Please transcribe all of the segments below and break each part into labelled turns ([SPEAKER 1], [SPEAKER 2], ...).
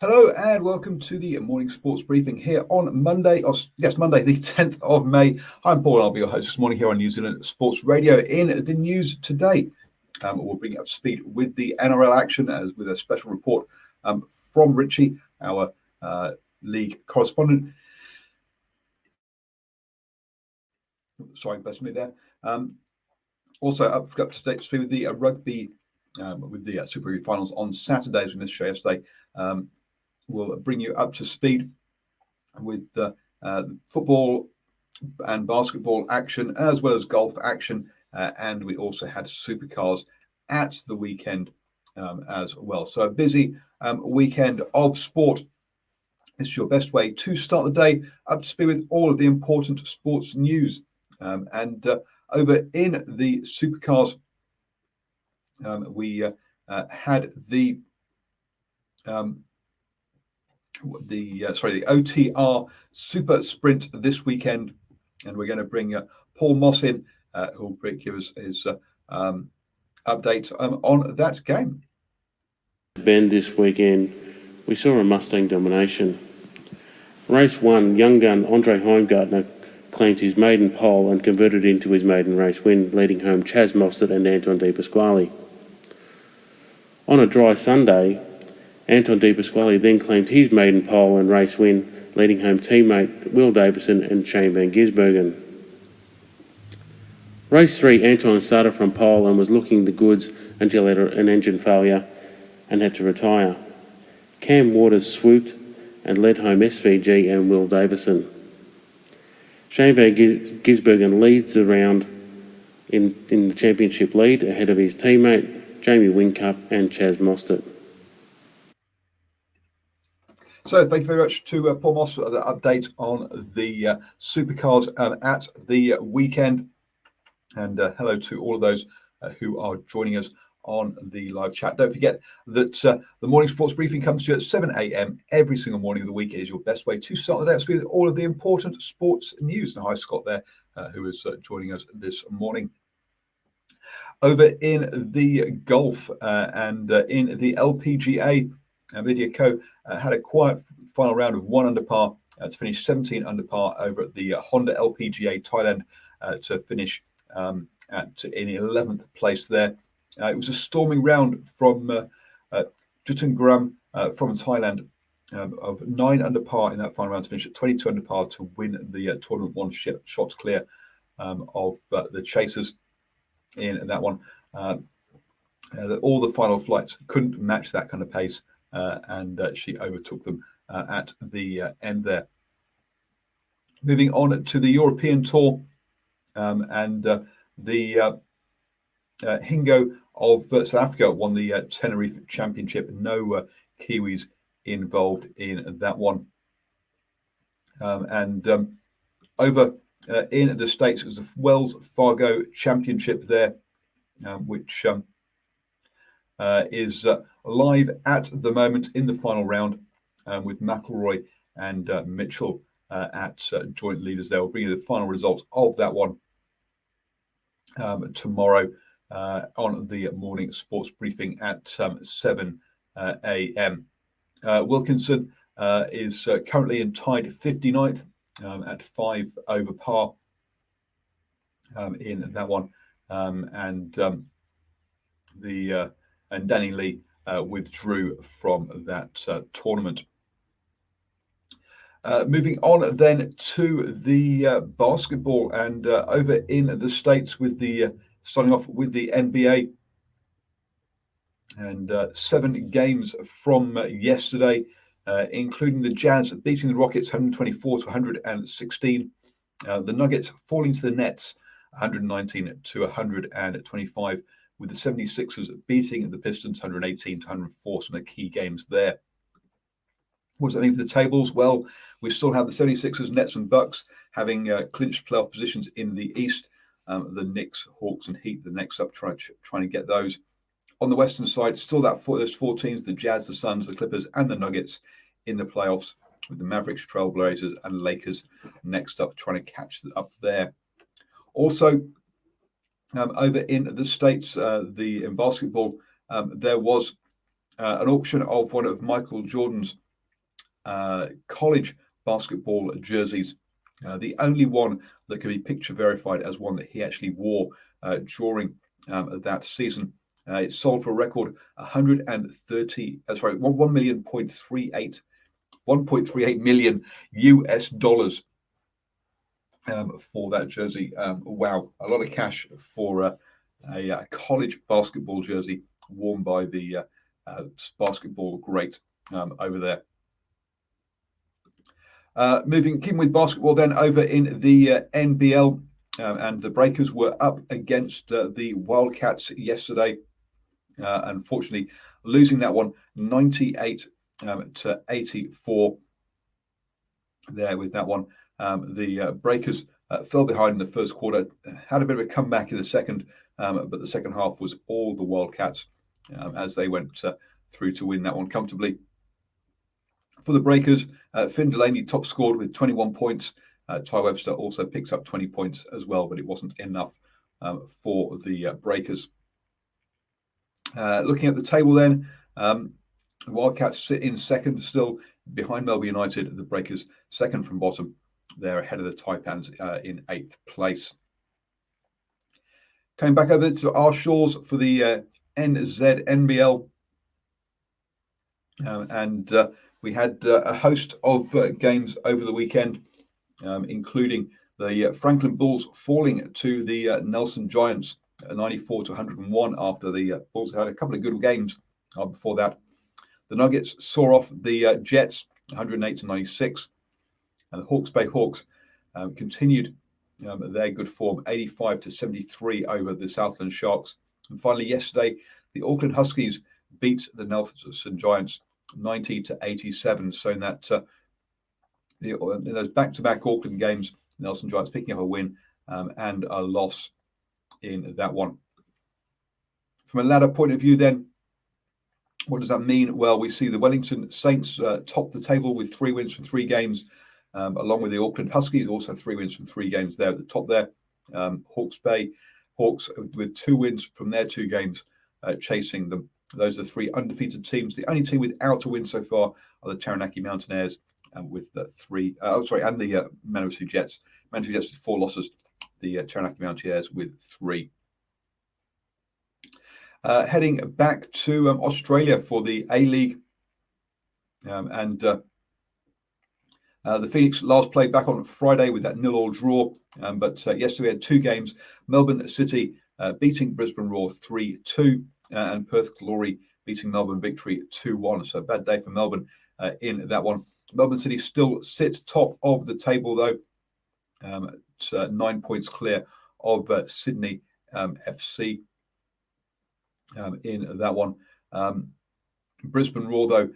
[SPEAKER 1] Hello and welcome to the morning sports briefing here on Monday, Monday the 10th of May. I'm Paul and I'll be your host this morning here on New Zealand Sports Radio. In the news today, we'll bring you up to speed with the NRL action with a special report from Richie, our league correspondent. Sorry, bless me there. Also up to date speed with the rugby, with the Super Rugby finals on Saturday, as we missed show yesterday. We'll bring you up to speed with the football and basketball action, as well as golf action. And we also had supercars at the weekend as well. So a busy weekend of sport. This is your best way to start the day, up to speed with all of the important sports news. And over in the supercars, we had the OTR Super Sprint this weekend, and we're going to bring Paul Moss in, who will give us his update on that game.
[SPEAKER 2] Bend this weekend, we saw a Mustang domination. Race 1, young gun Andre Heimgartner claimed his maiden pole and converted into his maiden race win, leading home Chaz Mostert and Anton De Pasquale. On a dry Sunday, Anton De Pasquale then claimed his maiden pole and race win, leading home teammate Will Davison and Shane van Gisbergen. Race 3, Anton started from pole and was looking the goods until he had an engine failure and had to retire. Cam Waters swooped and led home SVG and Will Davison. Shane van Gisbergen leads the round in the championship lead ahead of his teammate Jamie Whincup and Chaz Mostert.
[SPEAKER 1] So thank you very much to Paul Moss for the update on the supercars at the weekend. And hello to all of those who are joining us on the live chat. Don't forget that the morning sports briefing comes to you at 7 a.m. every single morning of the week. It is your best way to start the day with all of the important sports news. Now, hi, Scott there, who is joining us this morning. Over in the golf and in the LPGA, Lydia Ko had a quiet final round of 1 under par to finish 17 under par over at the Honda LPGA Thailand to finish in 11th place there. It was a storming round from Jutun Gram from Thailand of 9 under par in that final round to finish at 22 under par to win the tournament, one shot clear of the chasers in that one. All the final flights couldn't match that kind of pace, and she overtook them at the end there. Moving on to the European Tour, and the Hingo of South Africa won the Tenerife Championship. No Kiwis involved in that one. And over in the States, it was the Wells Fargo Championship there, which is live at the moment in the final round with McIlroy and Mitchell at joint leaders there. We'll bring you the final results of that one tomorrow on the morning sports briefing at 7 a.m. Wilkinson is currently in tied 59th at 5 over par in that one, and Danny Lee withdrew from that tournament. Moving on then to the basketball, and over in the States with the starting off with the NBA, and 7 games from yesterday, including the Jazz beating the Rockets 124 to 116, the Nuggets falling to the Nets 119 to 125, with the 76ers beating the Pistons 118 to 104, some of the key games there. What does that mean for the tables? Well, we still have the 76ers, Nets and Bucks having clinched playoff positions in the East. The Knicks, Hawks and Heat, the next up, trying to get those. On the Western side, still those 4 teams, the Jazz, the Suns, the Clippers and the Nuggets in the playoffs, with the Mavericks, Trailblazers and Lakers next up, trying to catch up there. Also, over in the States, in basketball, there was an auction of one of Michael Jordan's college basketball jerseys. The only one that can be picture verified as one that he actually wore during that season. It sold for a record 1.38 million US dollars for that jersey. Wow, a lot of cash for a college basketball jersey worn by the basketball great over there. Keeping with basketball then, over in the NBL, and the Breakers were up against the Wildcats yesterday. Unfortunately, losing that one 98 to 84 there with that one. The Breakers fell behind in the first quarter, had a bit of a comeback in the second, but the second half was all the Wildcats as they went through to win that one comfortably. For the Breakers, Finn Delaney top scored with 21 points. Ty Webster also picks up 20 points as well, but it wasn't enough for the Breakers. Looking at the table then, the Wildcats sit in second, still behind Melbourne United. The Breakers second from bottom. They're ahead of the Taipans in 8th place. Coming back over to our shores for the NZNBL. We had a host of games over the weekend, including the Franklin Bulls falling to the Nelson Giants 94 to 101 after the Bulls had a couple of good games before that. The Nuggets saw off the Jets 108 to 96, and the Hawke's Bay Hawks continued their good form 85 to 73 over the Southland Sharks. And finally, yesterday, the Auckland Huskies beat the Nelson Giants 90 to 87. So in that in those back-to-back Auckland games, Nelson Giants picking up a win and a loss in that one. From a ladder point of view then, what does that mean? Well, we see the Wellington Saints top the table with 3 wins from 3 games, along with the Auckland Huskies, also 3 wins from 3 games there at the top there. Hawke's Bay Hawks with 2 wins from their 2 games, chasing them. Those are 3 undefeated teams. The only team without a win so far are the Taranaki Mountaineers with 3. And the Manawatu Jets. Manawatu Jets with 4 losses. The Taranaki Mountaineers with 3. Heading back to Australia for the A-League. The Phoenix last played back on Friday with that 0-0 draw. But yesterday we had 2 games. Melbourne City beating Brisbane Roar 3-2. And Perth Glory beating Melbourne Victory 2-1. So a bad day for Melbourne in that one. Melbourne City still sit top of the table, though. It's 9 points clear of Sydney FC in that one. Brisbane Roar, though,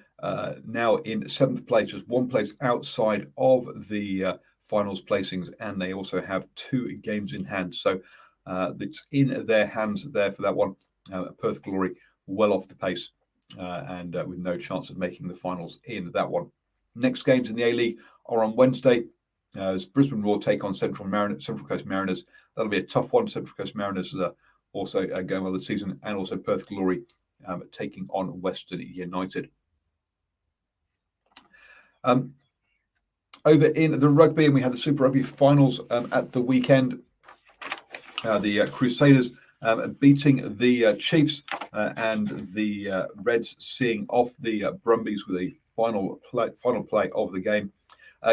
[SPEAKER 1] now in 7th place, just 1 place outside of the finals placings, and they also have 2 games in hand. So it's in their hands there for that one. Perth Glory well off the pace and with no chance of making the finals in that one. Next games in the A-League are on Wednesday as Brisbane Roar take on Central Coast Mariners. That'll be a tough one. Central Coast Mariners also going well this season, and also Perth Glory taking on Western United. Over in the rugby, and we had the Super Rugby finals at the weekend. The Crusaders beating the Chiefs and the Reds seeing off the Brumbies with a final play of the game.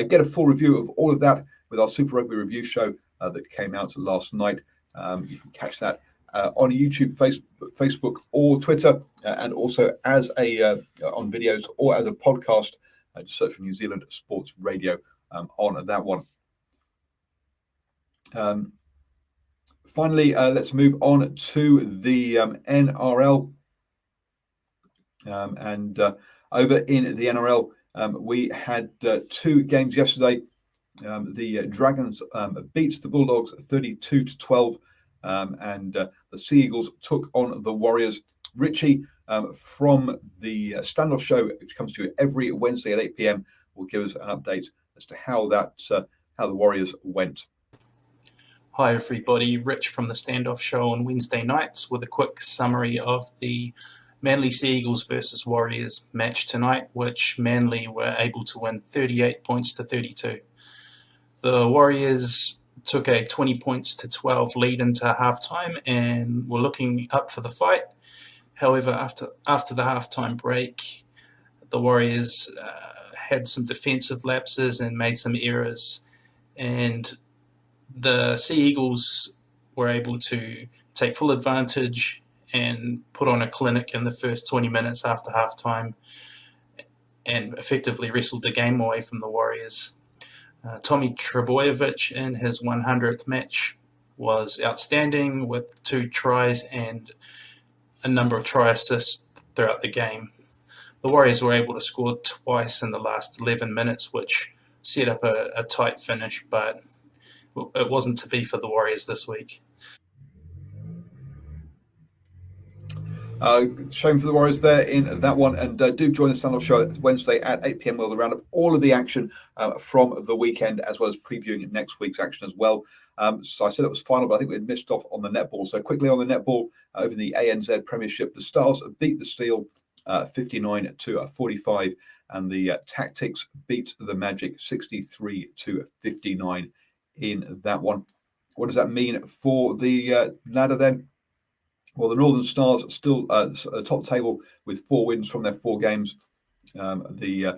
[SPEAKER 1] Get a full review of all of that with our Super Rugby review show that came out last night. You can catch that on YouTube, Facebook, or Twitter, and also as on videos or as a podcast. Just search for New Zealand Sports Radio on that one. Finally, let's move on to the NRL. Over in the NRL, we had 2 games yesterday. The Dragons beat the Bulldogs 32 to 12, and the Sea Eagles took on the Warriors. Richie from the Standoff Show, which comes to you every Wednesday at 8 p.m, will give us an update as to how the Warriors went.
[SPEAKER 3] Hi everybody, Rich from the Standoff Show on Wednesday nights with a quick summary of the Manly Sea Eagles versus Warriors match tonight, which Manly were able to win 38 points to 32. The Warriors took a 20 points to 12 lead into halftime and were looking up for the fight. However, after the halftime break, the Warriors had some defensive lapses and made some errors, and the Sea Eagles were able to take full advantage and put on a clinic in the first 20 minutes after halftime and effectively wrestled the game away from the Warriors. Tommy Trebojevic in his 100th match was outstanding with 2 tries and a number of try assists throughout the game. The Warriors were able to score twice in the last 11 minutes, which set up a tight finish, but it wasn't to be for the Warriors this week.
[SPEAKER 1] Shame for the Warriors there in that one. And do join the stand-off show Wednesday at 8 p.m. We'll round up all of the action from the weekend, as well as previewing next week's action as well. So I said it was final, but I think we had missed off on the netball. So quickly on the netball, over the ANZ Premiership, the Stars beat the Steel 59 to 45, and the Tactics beat the Magic 63 to 59 in that one. What does that mean for the ladder then? Well, the Northern Stars are still top table with 4 wins from their 4 games. The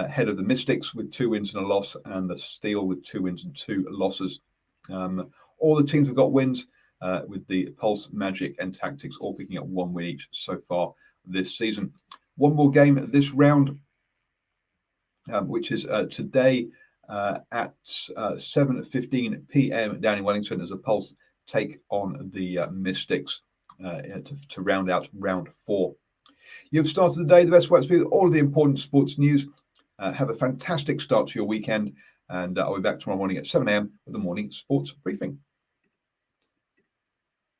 [SPEAKER 1] head of the Mystics with 2 wins and a loss, and the Steel with 2 wins and 2 losses. All the teams have got wins, with the Pulse, Magic, and Tactics all picking up 1 win each so far this season. One more game this round, which is today at 7:15 p.m. down in Wellington, as the Pulse take on the Mystics. To round out round 4. You've started the day the best way to be with all of the important sports news. Have a fantastic start to your weekend, and I'll be back tomorrow morning at 7 a.m. with the morning sports briefing.